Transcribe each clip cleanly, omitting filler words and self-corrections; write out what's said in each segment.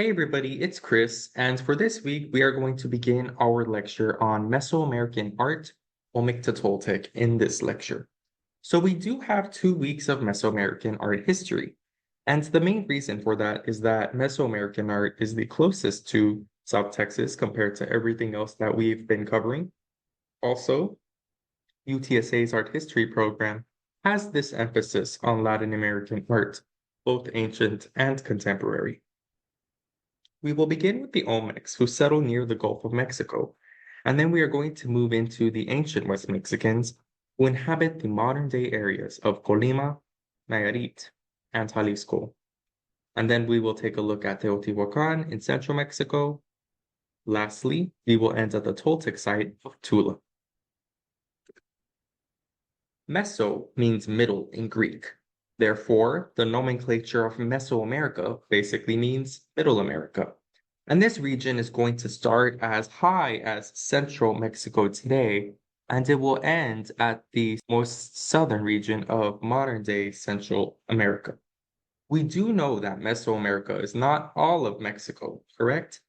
Hey everybody, it's Chris, and for this week we are going to begin our lecture on Mesoamerican art, Olmec to Toltec in this lecture. So we do have 2 weeks of Mesoamerican art history, and the main reason for that is that Mesoamerican art is the closest to South Texas compared to everything else that we've been covering. Also, UTSA's art history program has this emphasis on Latin American art, both ancient and contemporary. We will begin with the Olmecs, who settled near the Gulf of Mexico, and then we are going to move into the ancient West Mexicans, who inhabit the modern-day areas of Colima, Nayarit, and Jalisco. And then we will take a look at Teotihuacan in central Mexico. Lastly, we will end at the Toltec site of Tula. Meso means middle in Greek. Therefore, the nomenclature of Mesoamerica basically means Middle America. And this region is going to start as high as central Mexico today, and it will end at the most southern region of modern-day Central America. We do know that Mesoamerica is not all of Mexico, correct?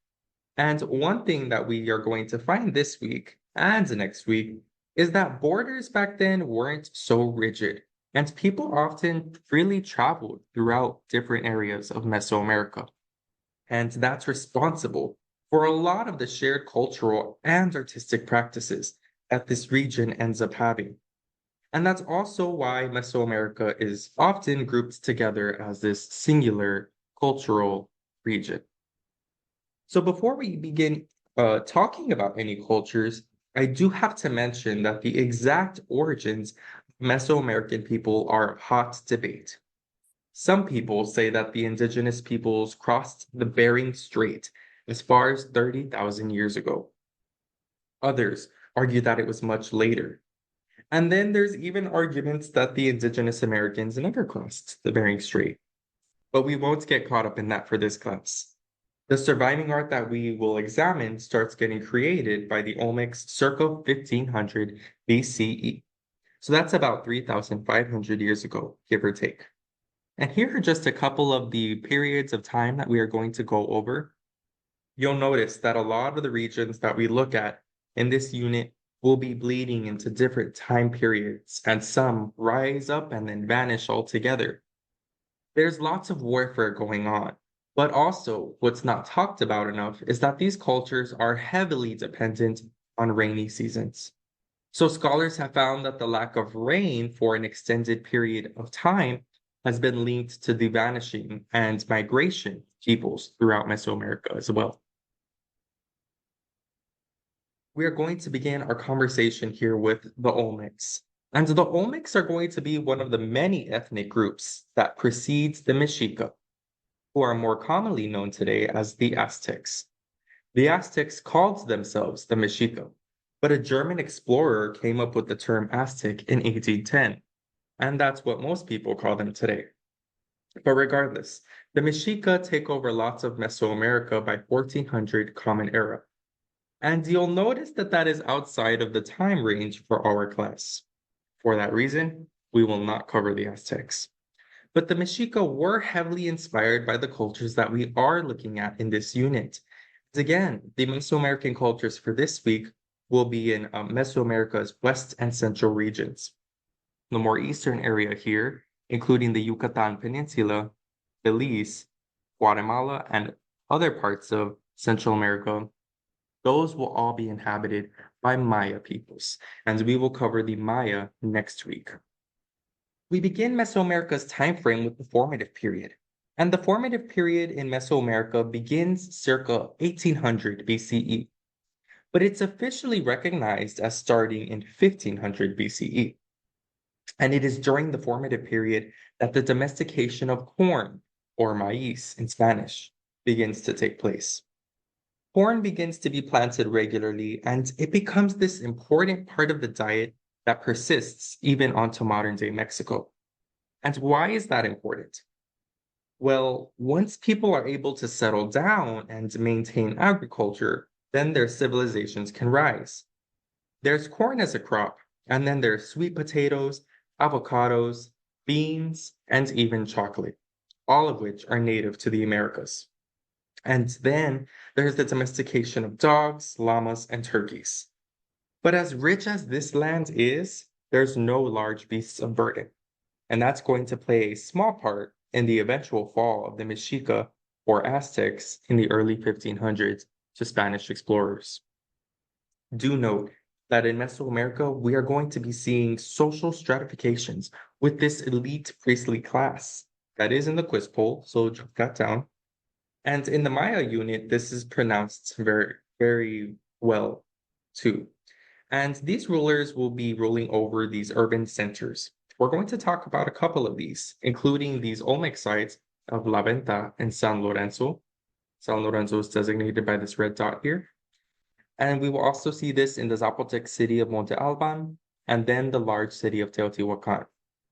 And one thing that we are going to find this week and next week is that borders back then weren't so rigid, and people often freely traveled throughout different areas of Mesoamerica. And that's responsible for a lot of the shared cultural and artistic practices that this region ends up having. And that's also why Mesoamerica is often grouped together as this singular cultural region. So before we begin talking about any cultures, I do have to mention that the exact origins of Mesoamerican people are hot debate. Some people say that the indigenous peoples crossed the Bering Strait as far as 30,000 years ago. Others argue that it was much later. And then there's even arguments that the indigenous Americans never crossed the Bering Strait. But we won't get caught up in that for this class. The surviving art that we will examine starts getting created by the Olmecs circa 1500 BCE. So that's about 3,500 years ago, give or take. And here are just a couple of the periods of time that we are going to go over. You'll notice that a lot of the regions that we look at in this unit will be bleeding into different time periods, and some rise up and then vanish altogether. There's lots of warfare going on, but also what's not talked about enough is that these cultures are heavily dependent on rainy seasons. So scholars have found that the lack of rain for an extended period of time has been linked to the vanishing and migration peoples throughout Mesoamerica as well. We are going to begin our conversation here with the Olmecs. And the Olmecs are going to be one of the many ethnic groups that precedes the Mexica, who are more commonly known today as the Aztecs. The Aztecs called themselves the Mexica, but a German explorer came up with the term Aztec in 1810, and that's what most people call them today. But regardless, the Mexica take over lots of Mesoamerica by 1400 Common Era. And you'll notice that that is outside of the time range for our class. For that reason, we will not cover the Aztecs. But the Mexica were heavily inspired by the cultures that we are looking at in this unit. Again, the Mesoamerican cultures for this week will be in Mesoamerica's west and central regions. The more eastern area here, including the Yucatan Peninsula, Belize, Guatemala, and other parts of Central America, those will all be inhabited by Maya peoples, and we will cover the Maya next week. We begin Mesoamerica's time frame with the formative period, and the formative period in Mesoamerica begins circa 1800 BCE, but it's officially recognized as starting in 1500 BCE. And it is during the formative period that the domestication of corn, or maíz in Spanish, begins to take place. Corn begins to be planted regularly, and it becomes this important part of the diet that persists even onto modern-day Mexico. And why is that important? Well, once people are able to settle down and maintain agriculture, then their civilizations can rise. There's corn as a crop, and then there's sweet potatoes, avocados, beans, and even chocolate, all of which are native to the Americas. And then there's the domestication of dogs, llamas, and turkeys. But as rich as this land is, there's no large beasts of burden. And that's going to play a small part in the eventual fall of the Mexica or Aztecs in the early 1500s to Spanish explorers. Do note that in Mesoamerica, we are going to be seeing social stratifications with this elite priestly class. That is in the quiz poll, so jot that down. And in the Maya unit, this is pronounced very, very well too. And these rulers will be ruling over these urban centers. We're going to talk about a couple of these, including these Olmec sites of La Venta and San Lorenzo. San Lorenzo is designated by this red dot here. And we will also see this in the Zapotec city of Monte Alban, and then the large city of Teotihuacan,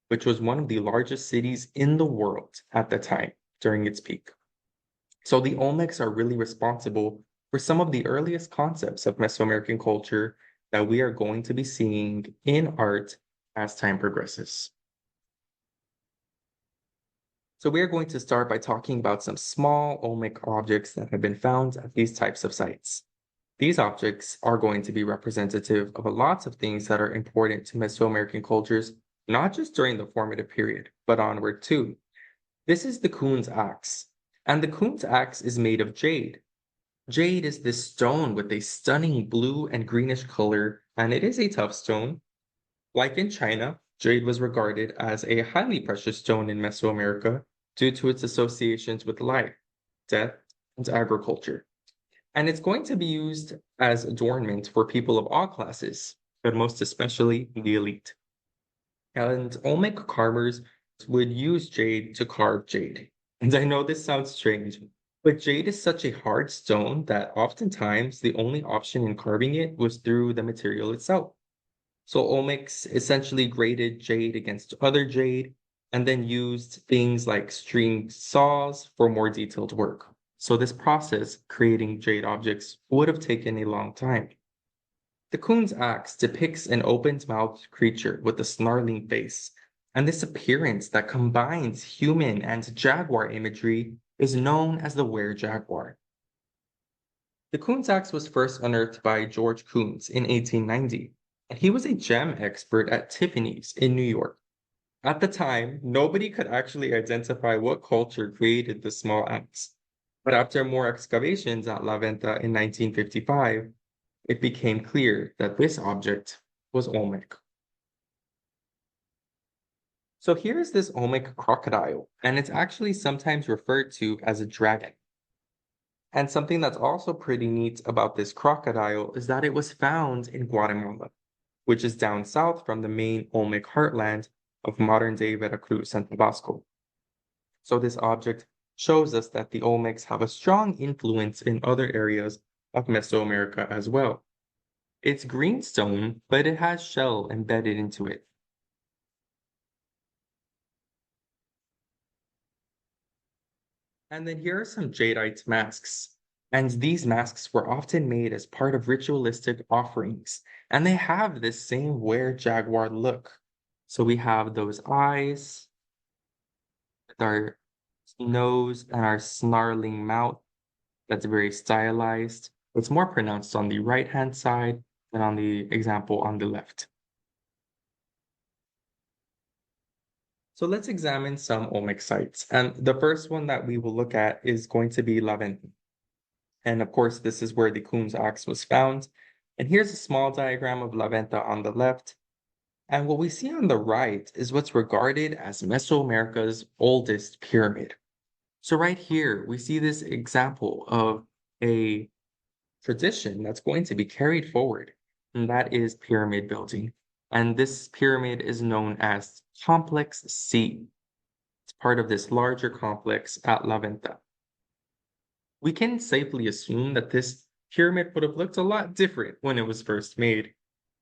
which was one of the largest cities in the world at the time during its peak. So the Olmecs are really responsible for some of the earliest concepts of Mesoamerican culture that we are going to be seeing in art as time progresses. So we are going to start by talking about some small Olmec objects that have been found at these types of sites. These objects are going to be representative of lots of things that are important to Mesoamerican cultures, not just during the formative period, but onward too. This is the Coon's axe, and the Coon's axe is made of jade. Jade is this stone with a stunning blue and greenish color, and it is a tough stone. Like in China, jade was regarded as a highly precious stone in Mesoamerica due to its associations with life, death, and agriculture. And it's going to be used as adornment for people of all classes, but most especially the elite. And Olmec carvers would use jade to carve jade. And I know this sounds strange, but jade is such a hard stone that oftentimes the only option in carving it was through the material itself. So Olmecs essentially graded jade against other jade and then used things like string saws for more detailed work. So this process, creating jade objects, would have taken a long time. The Coon's axe depicts an open-mouthed creature with a snarling face, and this appearance that combines human and jaguar imagery is known as the were-jaguar. The Coon's axe was first unearthed by George Coons in 1890, and he was a gem expert at Tiffany's in New York. At the time, nobody could actually identify what culture created the small axe. But after more excavations at La Venta in 1955, it became clear that this object was Olmec. So here's this Olmec crocodile, and it's actually sometimes referred to as a dragon. And something that's also pretty neat about this crocodile is that it was found in Guatemala, which is down south from the main Olmec heartland of modern-day Veracruz and Tabasco. So this object shows us that the Olmecs have a strong influence in other areas of Mesoamerica as well. It's greenstone, but it has shell embedded into it. And then here are some jadeite masks. And these masks were often made as part of ritualistic offerings, and they have this same were-jaguar look. So we have those eyes, with our nose and our snarling mouth. That's very stylized. It's more pronounced on the right-hand side than on the example on the left. So let's examine some Olmec sites. And the first one that we will look at is going to be La Venta. And of course, this is where the Coon's axe was found. And here's a small diagram of La Venta on the left. And what we see on the right is what's regarded as Mesoamerica's oldest pyramid. So right here, we see this example of a tradition that's going to be carried forward, and that is pyramid building. And this pyramid is known as Complex C. It's part of this larger complex at La Venta. We can safely assume that this pyramid would have looked a lot different when it was first made.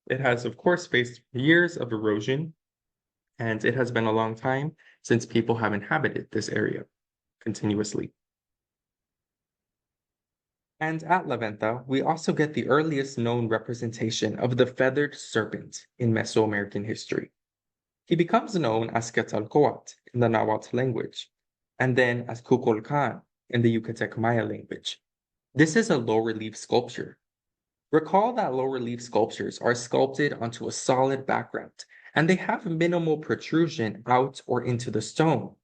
It has, of course, faced years of erosion, and it has been a long time since people have inhabited this area continuously. And at La Venta, we also get the earliest known representation of the feathered serpent in Mesoamerican history. He becomes known as Quetzalcoatl in the Nahuatl language, and then as Kukulkan in the Yucatec Maya language. This is a low relief sculpture. Recall that low relief sculptures are sculpted onto a solid background, and they have minimal protrusion out or into the stone.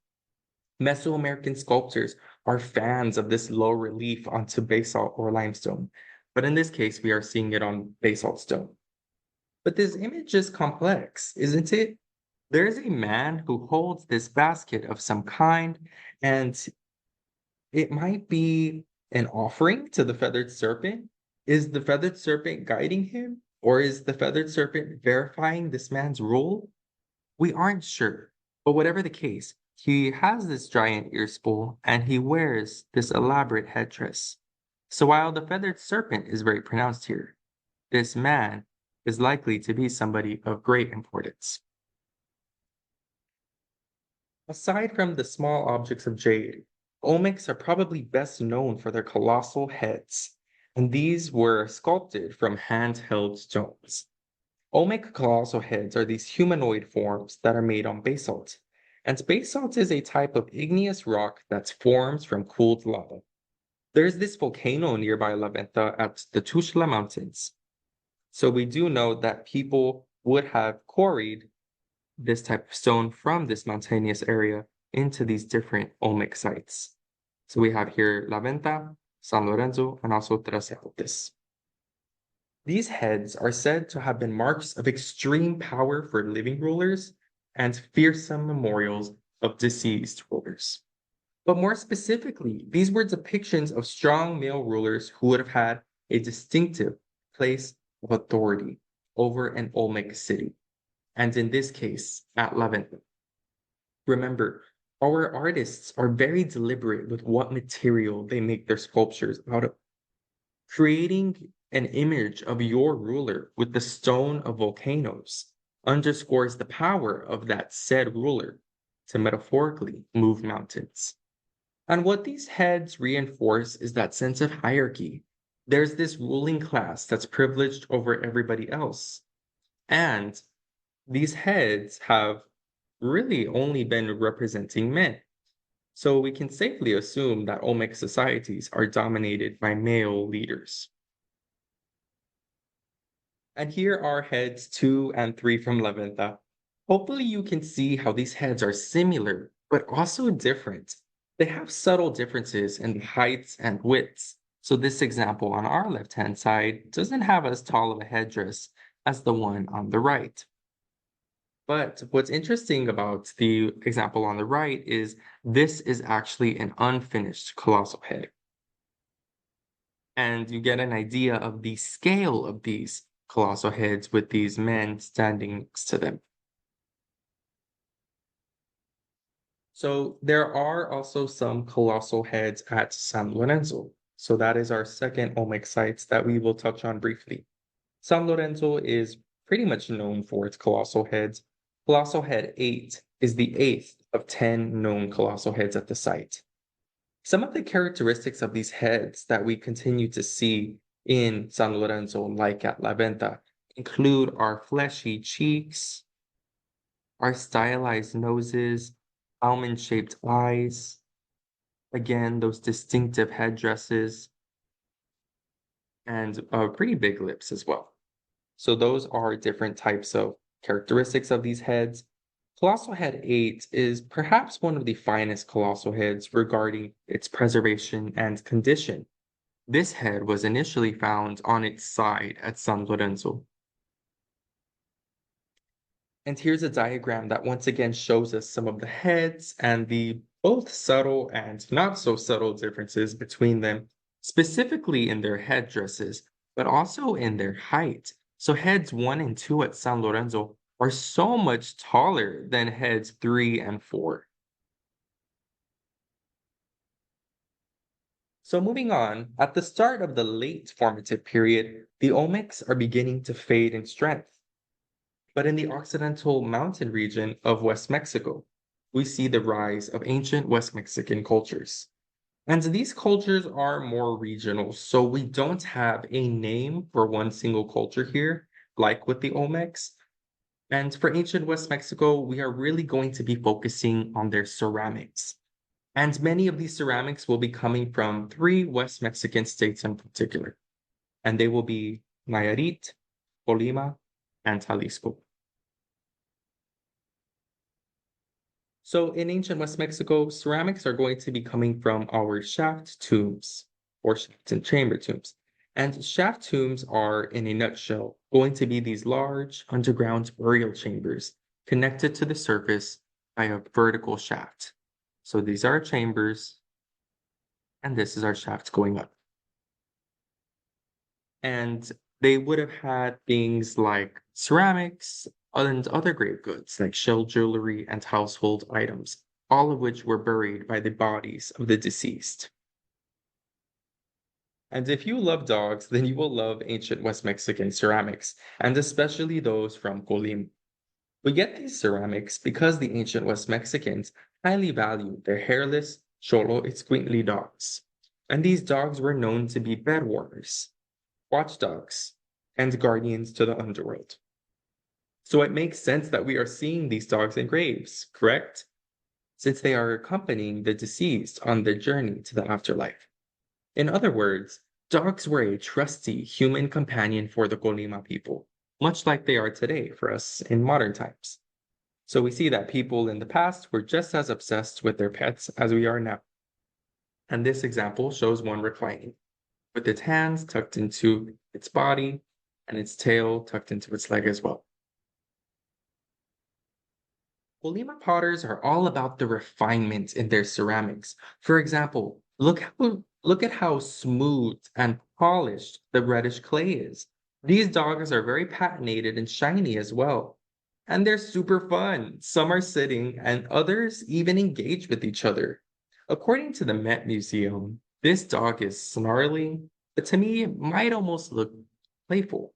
Mesoamerican sculptors are fans of this low relief onto basalt or limestone, but in this case, we are seeing it on basalt stone. But this image is complex, isn't it? There is a man who holds this basket of some kind, and it might be an offering to the feathered serpent. Is the feathered serpent guiding him, or is the feathered serpent verifying this man's role? We aren't sure, but whatever the case, he has this giant ear spool and he wears this elaborate headdress. So while the feathered serpent is very pronounced here, this man is likely to be somebody of great importance. Aside from the small objects of jade, Olmecs are probably best known for their colossal heads, and these were sculpted from handheld stones. Olmec colossal heads are these humanoid forms that are made on basalt, and basalt is a type of igneous rock that forms from cooled lava. There's this volcano nearby La Venta at the Tuxtla Mountains, so we do know that people would have quarried this type of stone from this mountainous area into these different Olmec sites. So we have here La Venta, San Lorenzo, and also Trasealtes. These heads are said to have been marks of extreme power for living rulers and fearsome memorials of deceased rulers. But more specifically, these were depictions of strong male rulers who would have had a distinctive place of authority over an Olmec city, and in this case, at La Venta. Remember, our artists are very deliberate with what material they make their sculptures out of. Creating an image of your ruler with the stone of volcanoes underscores the power of that said ruler to metaphorically move mountains. And what these heads reinforce is that sense of hierarchy. There's this ruling class that's privileged over everybody else. And these heads have really only been representing men. So we can safely assume that Olmec societies are dominated by male leaders. And here are heads 2 and 3 from La Venta. Hopefully you can see how these heads are similar, but also different. They have subtle differences in the heights and widths. So this example on our left-hand side doesn't have as tall of a headdress as the one on the right. But what's interesting about the example on the right is this is actually an unfinished colossal head. And you get an idea of the scale of these colossal heads with these men standing next to them. So there are also some colossal heads at San Lorenzo. So that is our second Olmec site that we will touch on briefly. San Lorenzo is pretty much known for its colossal heads. Colossal head 8 is the 8th of 10 known colossal heads at the site. Some of the characteristics of these heads that we continue to see in San Lorenzo, like at La Venta, include our fleshy cheeks, our stylized noses, almond-shaped eyes, again, those distinctive headdresses, and pretty big lips as well. So those are different types of characteristics of these heads. Colossal head 8 is perhaps one of the finest colossal heads regarding its preservation and condition. This head was initially found on its side at San Lorenzo. And here's a diagram that once again shows us some of the heads and the both subtle and not so subtle differences between them, specifically in their headdresses, but also in their height. So heads 1 and 2 at San Lorenzo are so much taller than heads 3 and 4. So moving on, at the start of the late formative period, the Olmecs are beginning to fade in strength. But in the Occidental mountain region of West Mexico, we see the rise of ancient West Mexican cultures. And these cultures are more regional, so we don't have a name for one single culture here, like with the Olmecs. And for ancient West Mexico, we are really going to be focusing on their ceramics. And many of these ceramics will be coming from three West Mexican states in particular, and they will be Nayarit, Colima, and Jalisco. So in ancient West Mexico, ceramics are going to be coming from our shaft tombs or shaft and chamber tombs. And shaft tombs are, in a nutshell, going to be these large underground burial chambers connected to the surface by a vertical shaft. So these are chambers, and this is our shaft going up. And they would have had things like ceramics and other grave goods like shell jewelry and household items, all of which were buried by the bodies of the deceased. And if you love dogs, then you will love ancient West Mexican ceramics, and especially those from Colim. We get these ceramics because the ancient West Mexicans highly valued their hairless, cholo Itzcuintli dogs. And these dogs were known to be bed warmers, watchdogs, and guardians to the underworld. So it makes sense that we are seeing these dogs in graves, correct? Since they are accompanying the deceased on their journey to the afterlife. In other words, dogs were a trusty human companion for the Colima people, much like they are today for us in modern times. So we see that people in the past were just as obsessed with their pets as we are now. And this example shows one reclining, with its hands tucked into its body and its tail tucked into its leg as well. Colima potters are all about the refinement in their ceramics. For example, look at how smooth and polished the reddish clay is. These dogs are very patinated and shiny as well. And they're super fun. Some are sitting and others even engage with each other. According to the Met Museum, this dog is snarling, but to me, it might almost look playful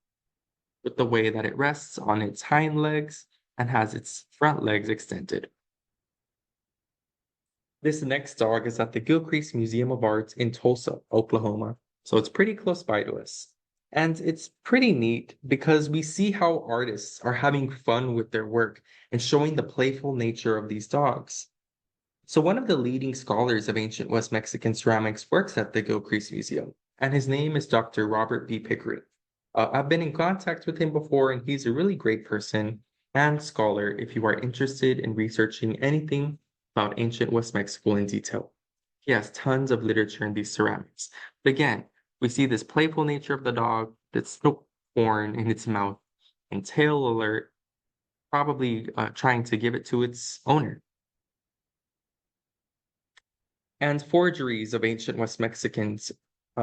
with the way that it rests on its hind legs and has its front legs extended. This next dog is at the Gilcrease Museum of Art in Tulsa, Oklahoma. So it's pretty close by to us. And it's pretty neat because we see how artists are having fun with their work and showing the playful nature of these dogs. So one of the leading scholars of ancient West Mexican ceramics works at the Gilcrease Museum, and his name is Dr. Robert B. Pickering. I've been in contact with him before, and he's a really great person and scholar if you are interested in researching anything about ancient West Mexico in detail. He has tons of literature in these ceramics. But again, we see this playful nature of the dog, that's no horn in its mouth, and tail alert, probably trying to give it to its owner. And forgeries of ancient West Mexican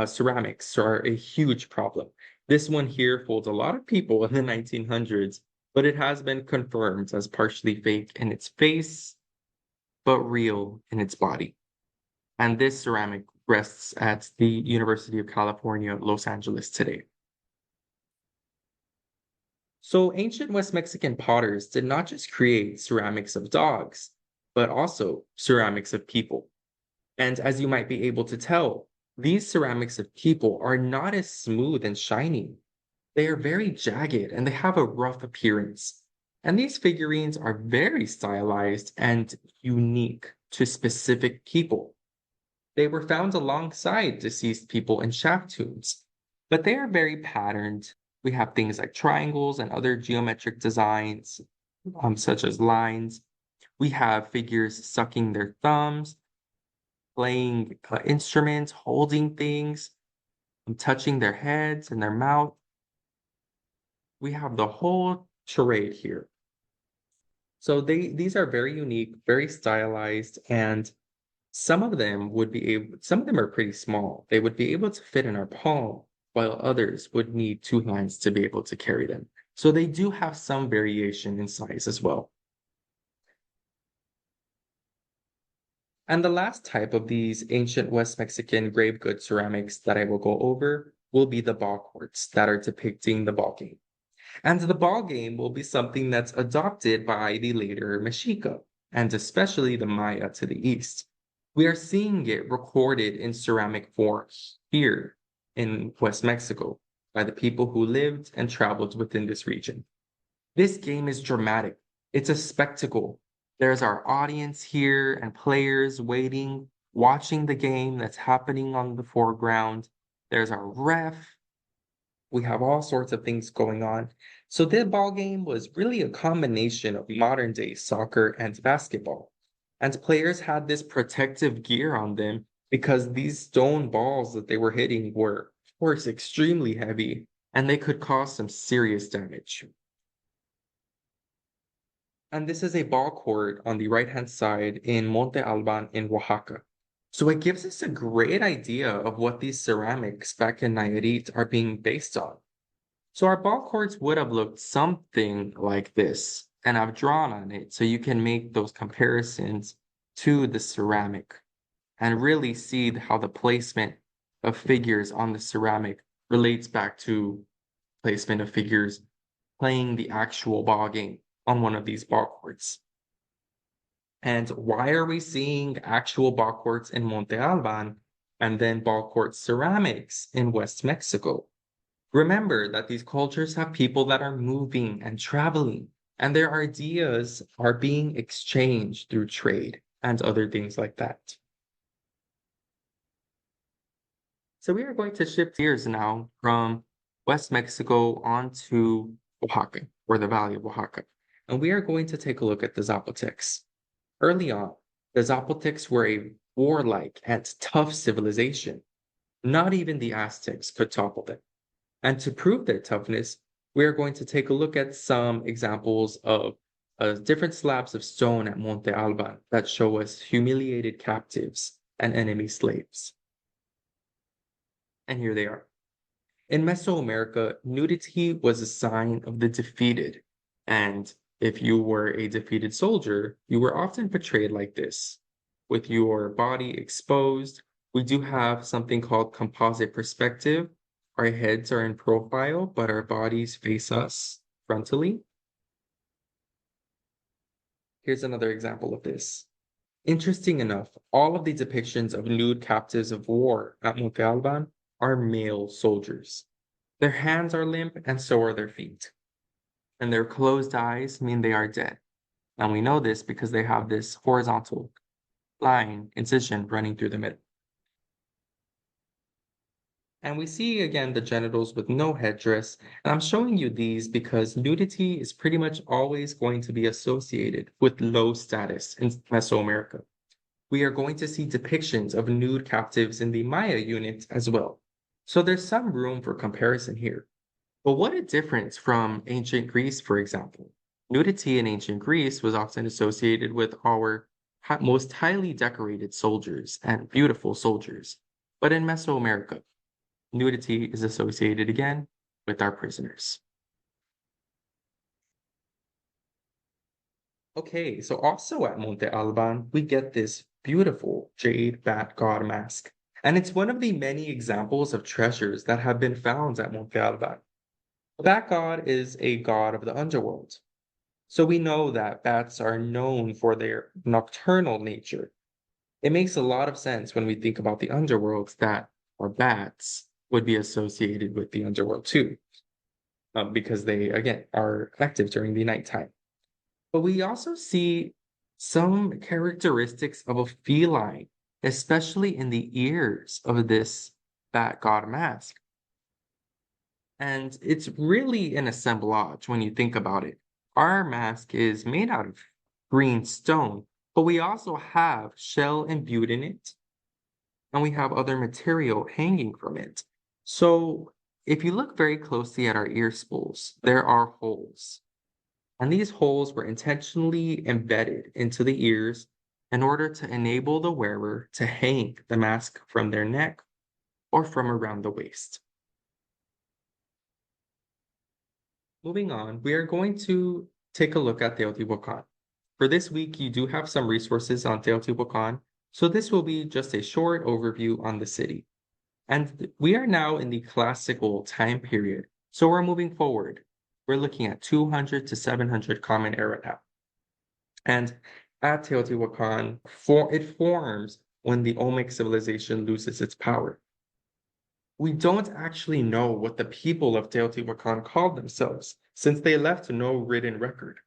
ceramics are a huge problem. This one here fooled a lot of people in the 1900s, but it has been confirmed as partially fake in its face, but real in its body. And this ceramic rests at the University of California, Los Angeles today. So ancient West Mexican potters did not just create ceramics of dogs, but also ceramics of people. And as you might be able to tell, these ceramics of people are not as smooth and shiny. They are very jagged and they have a rough appearance. And these figurines are very stylized and unique to specific people. They were found alongside deceased people in shaft tombs, but they are very patterned. We have things like triangles and other geometric designs, such as lines. We have figures sucking their thumbs, playing instruments, holding things, touching their heads and their mouth. We have the whole charade here. So these are very unique, very stylized, and some of them some of them are pretty small. They would be able to fit in our palm, while others would need two hands to be able to carry them. So they do have some variation in size as well. And the last type of these ancient West Mexican grave goods ceramics that I will go over will be the ball courts that are depicting the ball game. And the ball game will be something that's adopted by the later Mexica, and especially the Maya to the east. We are seeing it recorded in ceramic form here in West Mexico by the people who lived and traveled within this region. This game is dramatic. It's a spectacle. There's our audience here and players waiting, watching the game that's happening on the foreground. There's our ref. We have all sorts of things going on. So this ball game was really a combination of modern day soccer and basketball. And players had this protective gear on them because these stone balls that they were hitting were, of course, extremely heavy and they could cause some serious damage. And this is a ball court on the right-hand side in Monte Alban in Oaxaca. So it gives us a great idea of what these ceramics back in Nayarit are being based on. So our ball courts would have looked something like this, and I've drawn on it so you can make those comparisons to the ceramic and really see how the placement of figures on the ceramic relates back to placement of figures playing the actual ball game on one of these ball courts. And why are we seeing actual ball courts in Monte Alban and then ball court ceramics in West Mexico? Remember that these cultures have people that are moving and traveling, and their ideas are being exchanged through trade and other things like that. So we are going to shift gears now from West Mexico onto Oaxaca, or the Valley of Oaxaca. And we are going to take a look at the Zapotecs. Early on, the Zapotecs were a warlike and tough civilization. Not even the Aztecs could topple them. And to prove their toughness, we are going to take a look at some examples of different slabs of stone at Monte Alban that show us humiliated captives and enemy slaves. And here they are. In Mesoamerica, nudity was a sign of the defeated. And if you were a defeated soldier, you were often portrayed like this, with your body exposed. We do have something called composite perspective. Our heads are in profile, but our bodies face us frontally. Here's another example of this. Interesting enough, all of the depictions of nude captives of war at Monte Alban are male soldiers. Their hands are limp, and so are their feet. And their closed eyes mean they are dead. And we know this because they have this horizontal line, incision running through the middle. And we see again the genitals with no headdress. And I'm showing you these because nudity is pretty much always going to be associated with low status in Mesoamerica. We are going to see depictions of nude captives in the Maya unit as well. So there's some room for comparison here. But what a difference from ancient Greece, for example. Nudity in ancient Greece was often associated with our most highly decorated soldiers and beautiful soldiers. But in Mesoamerica, nudity is associated again with our prisoners. Okay, so also at Monte Alban, we get this beautiful jade bat god mask. And it's one of the many examples of treasures that have been found at Monte Alban. The bat god is a god of the underworld. So we know that bats are known for their nocturnal nature. It makes a lot of sense when we think about the underworld that our bats would be associated with the underworld too, because they, again, are active during the nighttime. But we also see some characteristics of a feline, especially in the ears of this bat god mask. And it's really an assemblage when you think about it. Our mask is made out of green stone, but we also have shell imbued in it, and we have other material hanging from it. So if you look very closely at our ear spools, there are holes. And these holes were intentionally embedded into the ears in order to enable the wearer to hang the mask from their neck or from around the waist. Moving on, we are going to take a look at Teotihuacan. For this week, you do have some resources on Teotihuacan, so this will be just a short overview on the city. And we are now in the classical time period, so we're moving forward. We're looking at 200 to 700 Common Era now. And at Teotihuacan, it forms when the Olmec civilization loses its power. We don't actually know what the people of Teotihuacan called themselves, since they left no written record.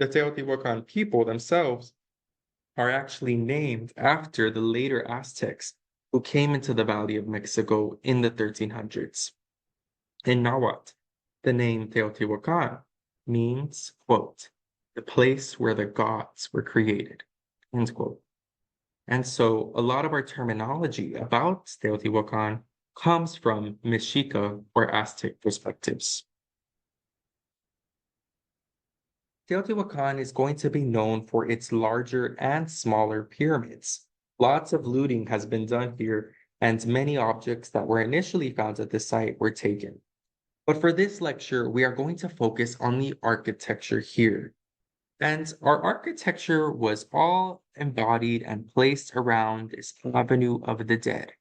The Teotihuacan people themselves are actually named after the later Aztecs who came into the Valley of Mexico in the 1300s. In Nahuatl, the name Teotihuacan means, quote, the place where the gods were created, end quote. And so a lot of our terminology about Teotihuacan comes from Mexica or Aztec perspectives. Teotihuacan is going to be known for its larger and smaller pyramids. Lots of looting has been done here, and many objects that were initially found at the site were taken. But for this lecture, we are going to focus on the architecture here. And our architecture was all embodied and placed around this Avenue of the Dead.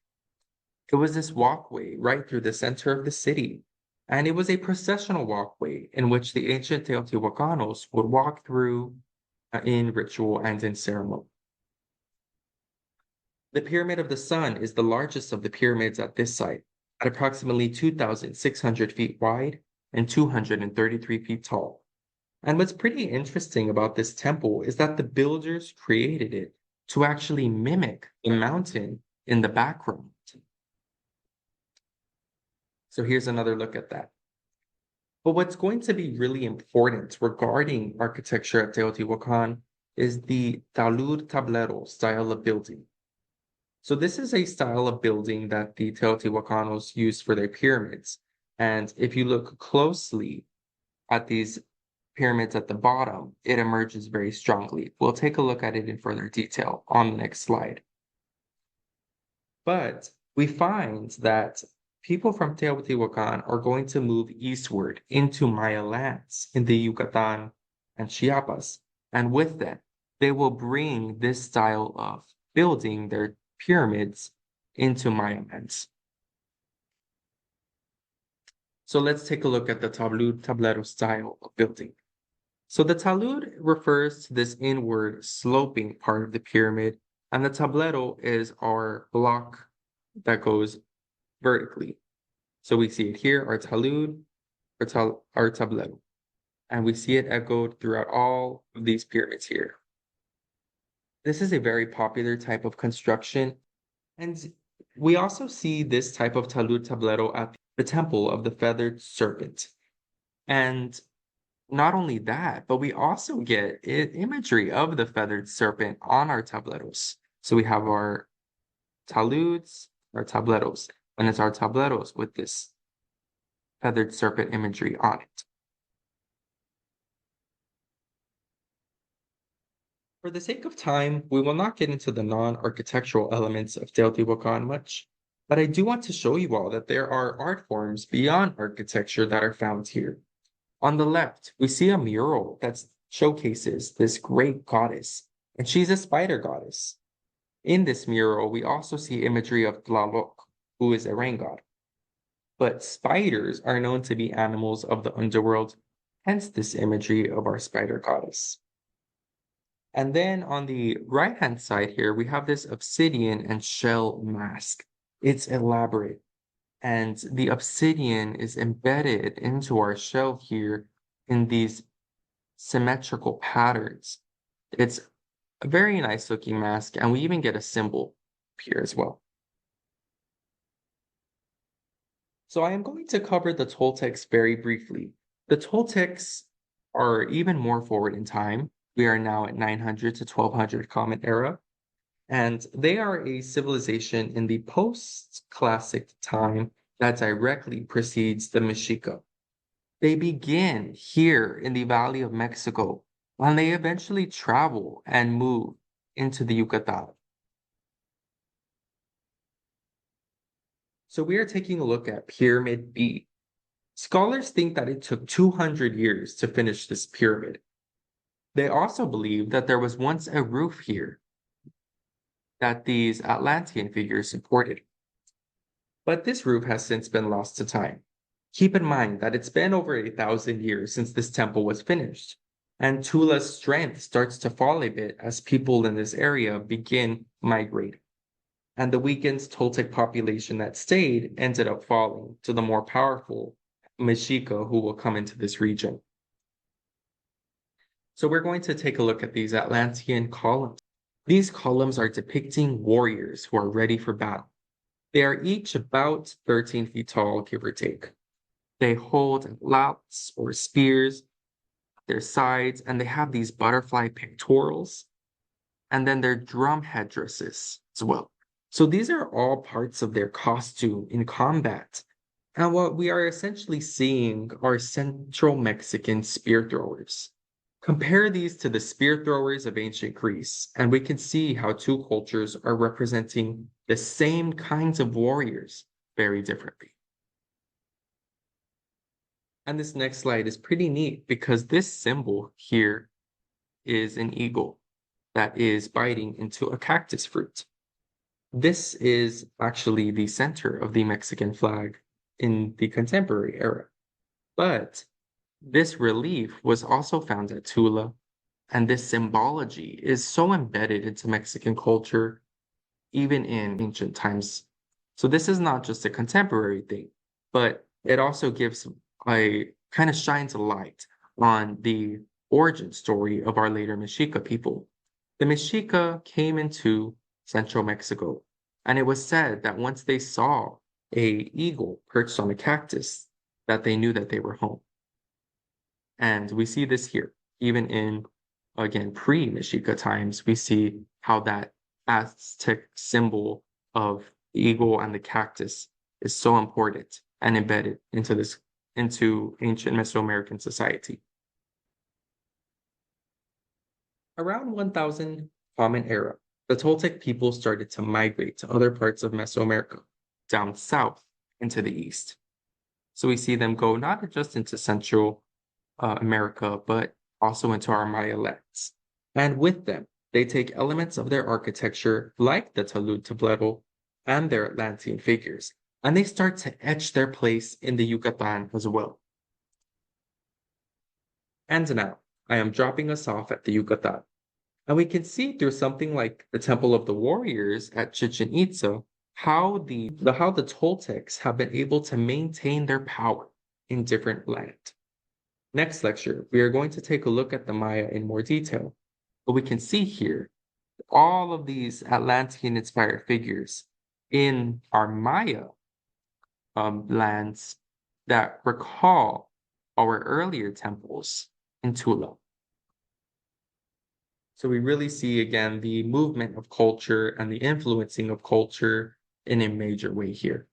It was this walkway right through the center of the city, and it was a processional walkway in which the ancient Teotihuacanos would walk through in ritual and in ceremony. The Pyramid of the Sun is the largest of the pyramids at this site, at approximately 2,600 feet wide and 233 feet tall. And what's pretty interesting about this temple is that the builders created it to actually mimic the mountain in the background. So here's another look at that. But what's going to be really important regarding architecture at Teotihuacan is the talud tablero style of building. So this is a style of building that the Teotihuacanos use for their pyramids. And if you look closely at these pyramids at the bottom, it emerges very strongly. We'll take a look at it in further detail on the next slide. But we find that people from Teotihuacan are going to move eastward into Maya lands in the Yucatan and Chiapas. And with that, they will bring this style of building their pyramids into Maya lands. So let's take a look at the talud tablero style of building. So the talud refers to this inward sloping part of the pyramid, and the tablero is our block that goes vertically. So we see it here, our talud, our tablero, and we see it echoed throughout all of these pyramids here. This is a very popular type of construction, and we also see this type of talud tablero at the Temple of the Feathered Serpent. And not only that, but we also get imagery of the feathered serpent on our tableros. So we have our taluds, our tableros, and it's our tableros with this feathered serpent imagery on it. For the sake of time, we will not get into the non-architectural elements of Teotihuacan much, but I do want to show you all that there are art forms beyond architecture that are found here. On the left, we see a mural that showcases this great goddess, and she's a spider goddess. In this mural, we also see imagery of Tlaloc, who is a rain god. But spiders are known to be animals of the underworld, hence this imagery of our spider goddess. And then on the right-hand side here, we have this obsidian and shell mask. It's elaborate. And the obsidian is embedded into our shell here in these symmetrical patterns. It's a very nice looking mask, and we even get a symbol here as well. So I am going to cover the Toltecs very briefly. The Toltecs are even more forward in time. We are now at 900 to 1200 Common Era. And they are a civilization in the post-classic time that directly precedes the Mexica. They begin here in the Valley of Mexico, and they eventually travel and move into the Yucatan. So we are taking a look at Pyramid B. Scholars think that it took 200 years to finish this pyramid. They also believe that there was once a roof here that these Atlantean figures supported. But this roof has since been lost to time. Keep in mind that it's been over 1,000 years since this temple was finished, and Tula's strength starts to fall a bit as people in this area begin migrating. And the weakened Toltec population that stayed ended up falling to the more powerful Mexica who will come into this region. So we're going to take a look at these Atlantean columns. These columns are depicting warriors who are ready for battle. They are each about 13 feet tall, give or take. They hold laps or spears at their sides, and they have these butterfly pectorals, and then their drum headdresses as well. So these are all parts of their costume in combat. And what we are essentially seeing are Central Mexican spear throwers. Compare these to the spear throwers of ancient Greece, and we can see how two cultures are representing the same kinds of warriors very differently. And this next slide is pretty neat because this symbol here is an eagle that is biting into a cactus fruit. This is actually the center of the Mexican flag in the contemporary era. But this relief was also found at Tula, and this symbology is so embedded into Mexican culture, even in ancient times. So this is not just a contemporary thing, but it also gives a kind of shines a light on the origin story of our later Mexica people. The Mexica came into central Mexico, and it was said that once they saw a eagle perched on a cactus, that they knew that they were home. And we see this here, even in, again, pre-Mexica times, we see how that Aztec symbol of the eagle and the cactus is so important and embedded into ancient Mesoamerican society. Around 1000 Common Era, the Toltec people started to migrate to other parts of Mesoamerica, down south into the east. So we see them go not just into Central America, but also into our Maya lands. And with them, they take elements of their architecture, like the talud tablero and their Atlantean figures, and they start to etch their place in the Yucatan as well. And now, I am dropping us off at the Yucatan. And we can see through something like the Temple of the Warriors at Chichen Itza how the Toltecs have been able to maintain their power in different land. Next lecture, we are going to take a look at the Maya in more detail. But we can see here all of these Atlantean-inspired figures in our Maya lands that recall our earlier temples in Tula. So we really see again the movement of culture and the influencing of culture in a major way here.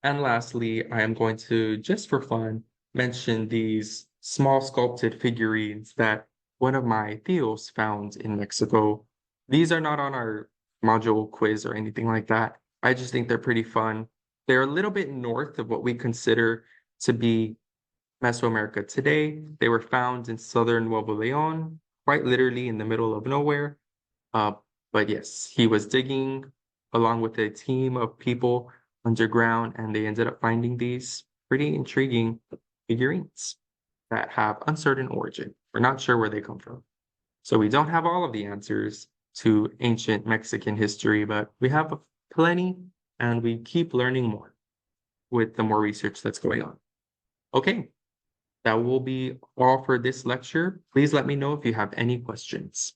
And lastly, I am going to, just for fun, mention these small sculpted figurines that one of my tios found in Mexico. These are not on our module quiz or anything like that. I just think they're pretty fun. They're a little bit north of what we consider to be Mesoamerica today. They were found in southern Nuevo Leon, quite literally in the middle of nowhere. But yes, he was digging along with a team of people underground, and they ended up finding these pretty intriguing figurines that have uncertain origin. We're not sure where they come from. So we don't have all of the answers to ancient Mexican history, but we have plenty, and we keep learning more with the more research that's going on. Okay, that will be all for this lecture. Please let me know if you have any questions.